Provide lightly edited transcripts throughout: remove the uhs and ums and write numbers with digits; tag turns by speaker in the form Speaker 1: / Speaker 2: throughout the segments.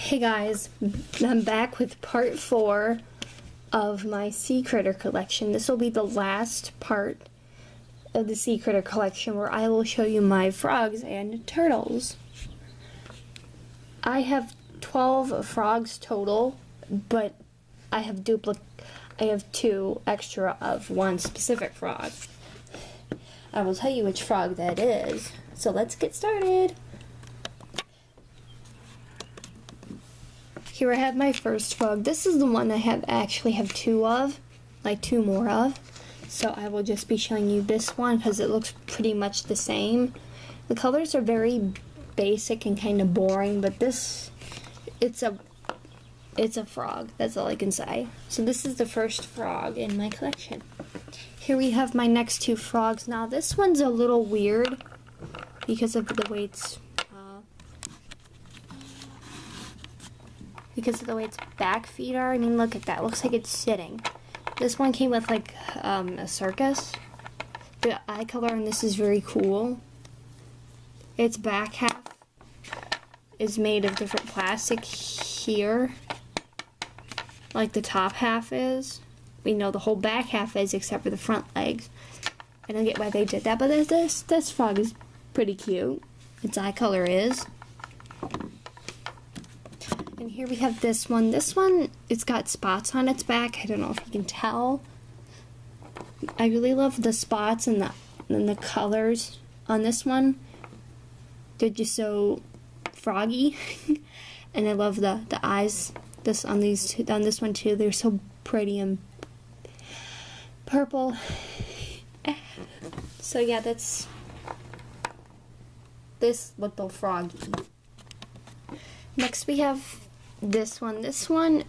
Speaker 1: Hey guys, I'm back with part 4 of my sea critter collection. This will be the last part of the sea critter collection where I will show you my frogs and turtles. I have 12 frogs total, but I have 2 extra of one specific frog. I will tell you which frog that is. So let's get started. Here I have my first frog. This is the one I actually have 2 of, like 2 more of. So I will just be showing you this one because it looks pretty much the same. The colors are very basic and kind of boring, but it's a frog. That's all I can say. So this is the first frog in my collection. Here we have my next 2 frogs. Now this one's a little weird because of the way its back feet are. I mean, look at that. Looks like it's sitting. This one came with like a circus. The eye color on this is very cool. Its back half is made of different plastic here, like the top half is. We know the whole back half is, except for the front legs. I don't get why they did that, but this frog is pretty cute. Its eye color is. And here we have this one. This one, it's got spots on its back. I don't know if you can tell. I really love the spots and the colors on this one. They're just so froggy. And I love the eyes on this one too. They're so pretty and purple. So yeah, that's this little froggy. Next we have this one. This one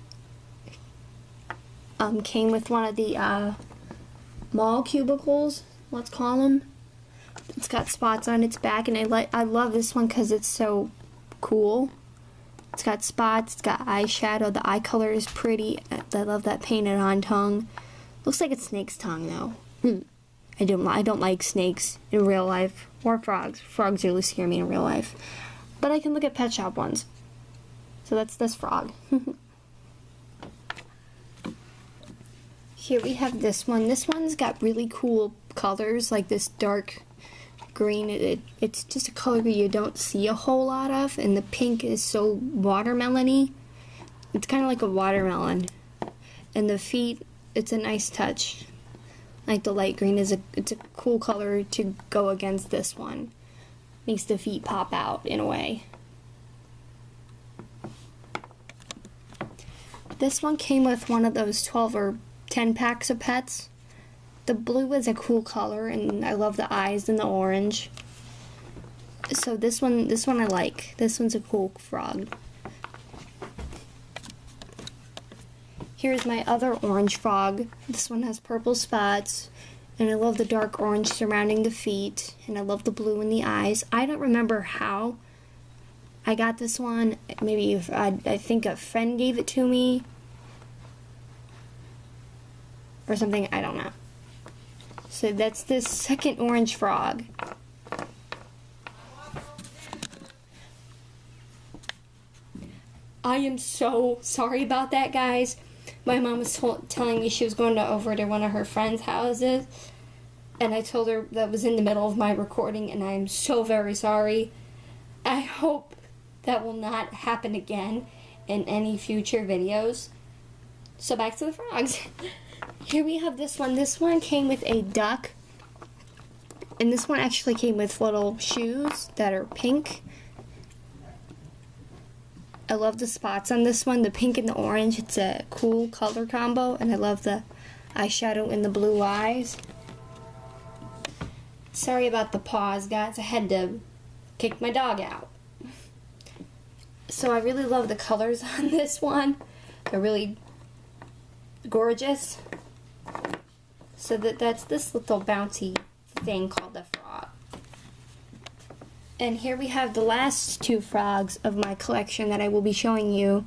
Speaker 1: came with one of the mall cubicles, let's call them. It's got spots on its back, and I love this one because it's so cool. It's got spots, it's got eyeshadow, the eye color is pretty. I love that painted on tongue. Looks like a snake's tongue though. I don't like snakes in real life, or frogs. Frogs really scare me in real life. But I can look at pet shop ones. So that's this frog. Here we have this one. This one's got really cool colors, like this dark green. It's just a color you don't see a whole lot of, and the pink is so watermelon-y. It's kind of like a watermelon. And the feet, it's a nice touch. Like the light green it's a cool color to go against this one. Makes the feet pop out in a way. This one came with one of those 12 or 10 packs of pets. The blue is a cool color, and I love the eyes and the orange. So this one I like. This one's a cool frog. Here's my other orange frog. This one has purple spots, and I love the dark orange surrounding the feet, and I love the blue in the eyes. I don't remember how I got this one. Maybe I think a friend gave it to me or something. I don't know. So that's this second orange frog. I am so sorry about that, guys. My mom was telling me she was going over to one of her friends' houses, and I told her that was in the middle of my recording, and I am so very sorry. I hope that will not happen again in any future videos. So back to the frogs. Here we have this one. This one came with a duck, and this one actually came with little shoes that are pink. I love the spots on this one, the pink and the orange. It's a cool color combo, and I love the eyeshadow and the blue eyes. Sorry about the pause, guys. I had to kick my dog out. So I really love the colors on this one. They're really gorgeous. So that's this little bouncy thing called a frog. And here we have the last 2 frogs of my collection that I will be showing you.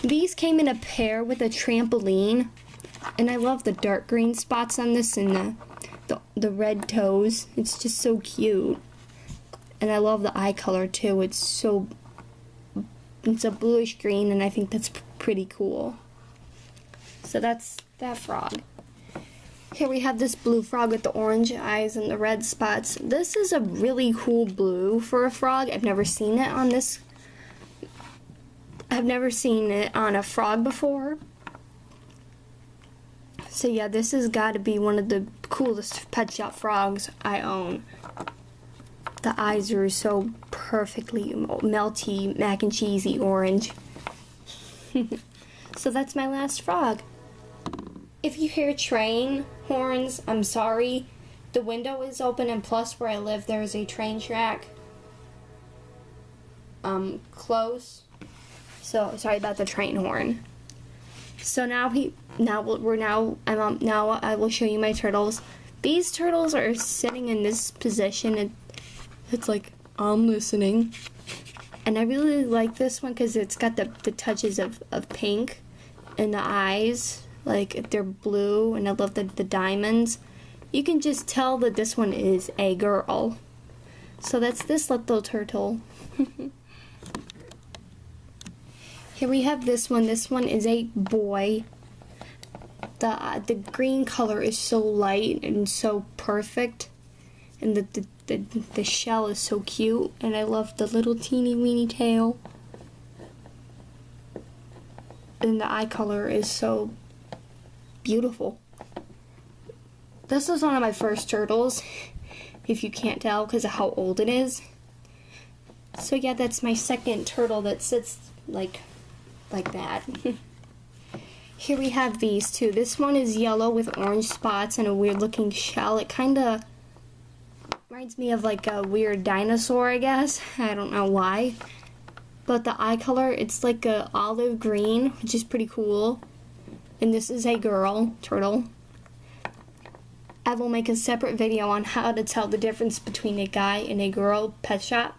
Speaker 1: These came in a pair with a trampoline, and I love the dark green spots on this and the red toes. It's just so cute. And I love the eye color too. It's so it's a bluish green, and I think that's pretty cool. So that's that frog. Here we have this blue frog with the orange eyes and the red spots. This is a really cool blue for a frog. I've never seen it on this. I've never seen it on a frog before. So yeah, this has got to be one of the coolest pet shop frogs I own. The eyes are so perfectly melty, mac and cheesy orange. So that's my last frog. If you hear train horns, I'm sorry. The window is open, and plus where I live there is a train track close. So sorry about the train horn. So now I will show you my turtles. These turtles are sitting in this position. It's like, I'm listening. And I really like this one because it's got the touches of pink in the eyes. Like, they're blue, and I love the diamonds. You can just tell that this one is a girl. So that's this little turtle. Here we have this one. This one is a boy. The green color is so light and so perfect. And the shell is so cute. And I love the little teeny weeny tail. And the eye color is so beautiful. This is one of my first turtles, if you can't tell because of how old it is. So yeah, that's my second turtle that sits like that. Here we have these two. This one is yellow with orange spots and a weird looking shell. It kind of reminds me of like a weird dinosaur, I guess. I don't know why. But the eye color, it's like a olive green, which is pretty cool. And this is a girl turtle. I will make a separate video on how to tell the difference between a guy and a girl pet shop.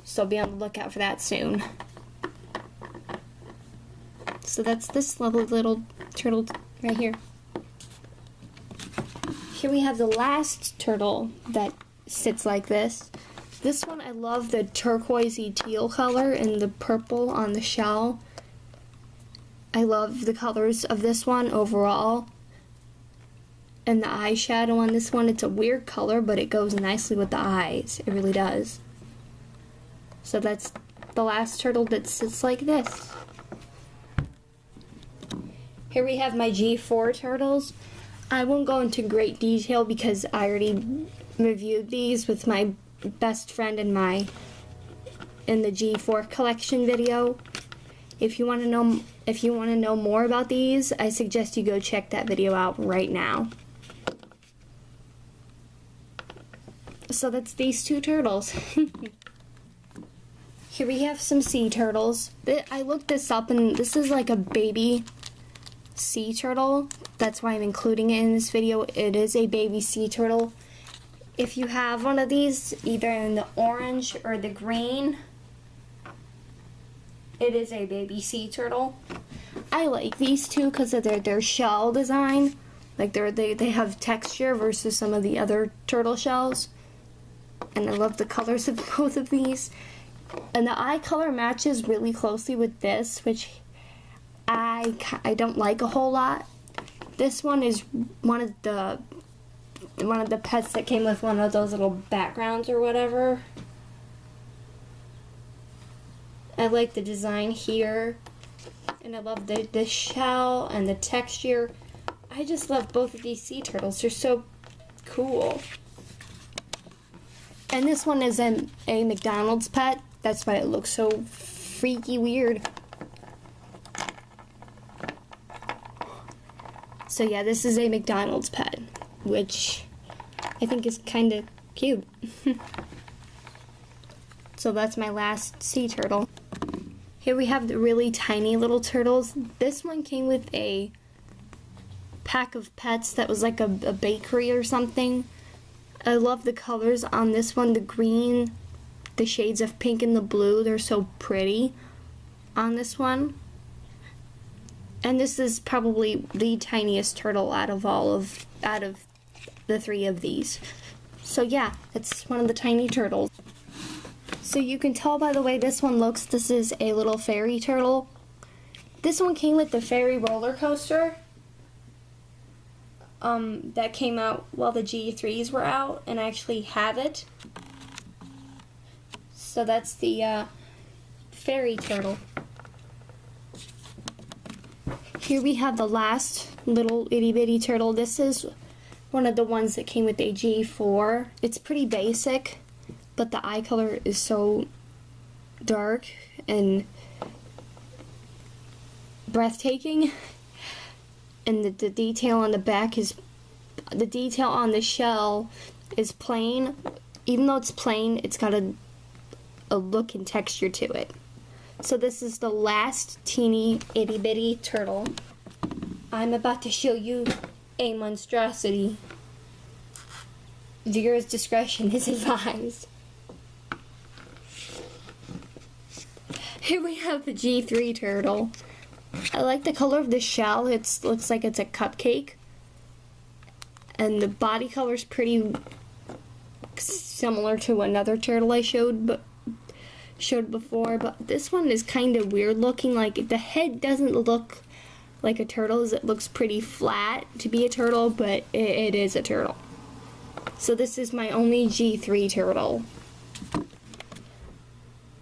Speaker 1: So be on the lookout for that soon. So that's this lovely little turtle right here. Here we have the last turtle that sits like this. This one, I love the turquoisey teal color and the purple on the shell. I love the colors of this one overall. And the eyeshadow on this one, it's a weird color, but it goes nicely with the eyes. It really does. So that's the last turtle that sits like this. Here we have my G4 turtles. I won't go into great detail because I already reviewed these with my best friend in the G4 collection video. If you want to know more about these, I suggest you go check that video out right now. So that's these two turtles. Here we have some sea turtles. I looked this up, and this is like a baby sea turtle. That's why I'm including it in this video. It is a baby sea turtle. If you have one of these, either in the orange or the green, it is a baby sea turtle. I like these two because of their shell design. Like they have texture versus some of the other turtle shells. And I love the colors of both of these. And the eye color matches really closely with this, which I don't like a whole lot. This one is one of the pets that came with one of those little backgrounds or whatever. I like the design here, and I love the shell and the texture. I just love both of these sea turtles. They're so cool. And this one is a McDonald's pet. That's why it looks so freaky weird. So yeah, this is a McDonald's pet, which I think is kind of cute. So that's my last sea turtle. Here we have the really tiny little turtles. This one came with a pack of pets that was like a bakery or something. I love the colors on this one. The green, the shades of pink and the blue, they're so pretty on this one. And this is probably the tiniest turtle out of the three of these. So yeah, it's one of the tiny turtles. So you can tell by the way this one looks, this is a little fairy turtle. This one came with the fairy roller coaster that came out while the G3s were out, and I actually have it. So that's the fairy turtle. Here we have the last little itty bitty turtle. This is one of the ones that came with a G4. It's pretty basic, but the eye color is so dark and breathtaking. And the detail on the back is, the detail on the shell is plain. Even though it's plain, it's got a look and texture to it. So this is the last teeny itty bitty turtle. I'm about to show you a monstrosity. Viewers' discretion is advised. Here we have the G3 turtle. I like the color of the shell. It looks like it's a cupcake. And the body color is pretty similar to another turtle I showed before, but this one is kind of weird looking. Like, the head doesn't look like a turtle's. It looks pretty flat to be a turtle, but it is a turtle. So this is my only G3 turtle.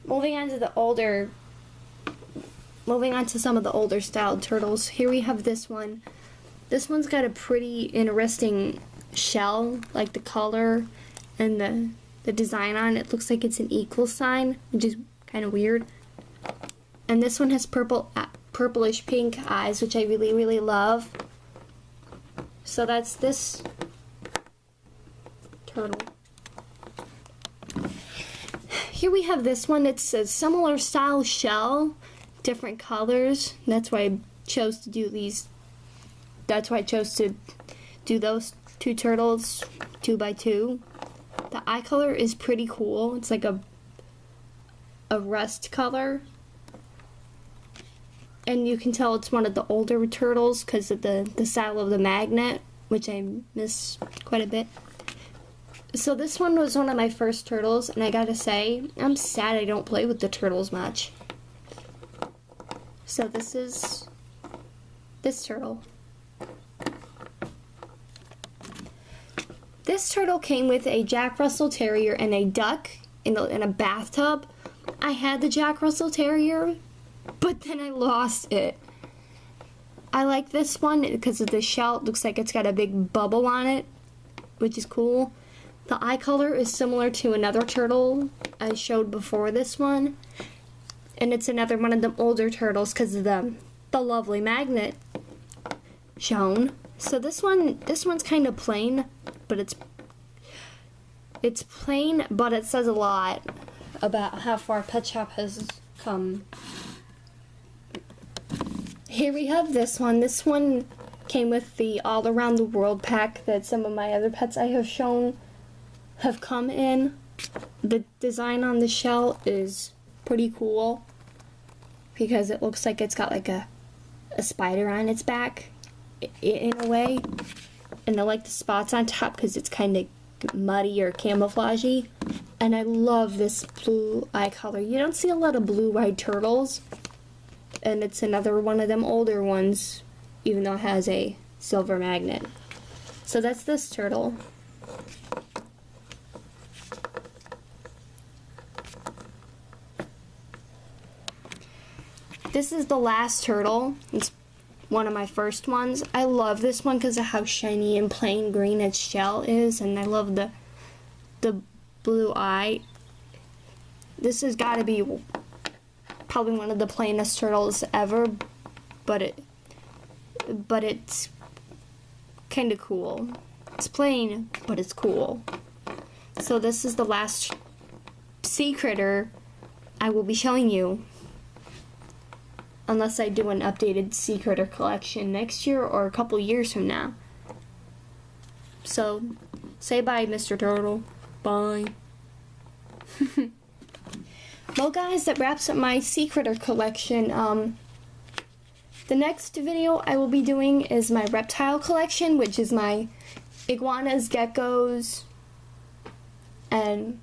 Speaker 1: Moving on to some of the older styled turtles. Here we have this one. This one's got a pretty interesting shell, like the color and the design on it looks like it's an equal sign, which is kind of weird. And this one has purplish pink eyes, which I really, really love. So that's this turtle. Here we have this one. It's a similar style shell, different colors. That's why I chose to do these. That's why I chose to do those two turtles 2x2. The eye color is pretty cool. It's like a rust color. And you can tell it's one of the older turtles because of the style of the magnet, which I miss quite a bit. So this one was one of my first turtles, and I gotta say, I'm sad I don't play with the turtles much. So this is this turtle. This turtle came with a Jack Russell Terrier and a duck in a bathtub. I had the Jack Russell Terrier, but then I lost it. I like this one because of the shell. It looks like it's got a big bubble on it, which is cool. The eye color is similar to another turtle I showed before this one. And it's another one of the older turtles because of the lovely magnet shown. So this one's kind of plain, but it's plain, but it says a lot about how far Pet Shop has come. Here we have this one. This one came with the All Around the World pack that some of my other pets I have shown have come in. The design on the shell is pretty cool because it looks like it's got like a spider on its back in a way. And I like the spots on top because it's kind of muddy or camouflagey. And I love this blue eye color. You don't see a lot of blue-eyed turtles. And it's another one of them older ones, even though it has a silver magnet. So that's this turtle. This is the last turtle. It's one of my first ones. I love this one because of how shiny and plain green its shell is, and I love the blue eye. This has got to be probably one of the plainest turtles ever, but it's kind of cool. It's plain, but it's cool. So this is the last sea critter I will be showing you. Unless I do an updated sea critter collection next year or a couple years from now. So, say bye, Mr. Turtle. Bye. Well, guys, that wraps up my sea critter collection. The next video I will be doing is my reptile collection, which is my iguanas, geckos, and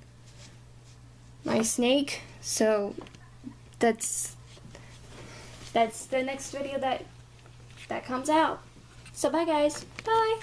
Speaker 1: my snake. So that's the next video that comes out. So bye guys. Bye.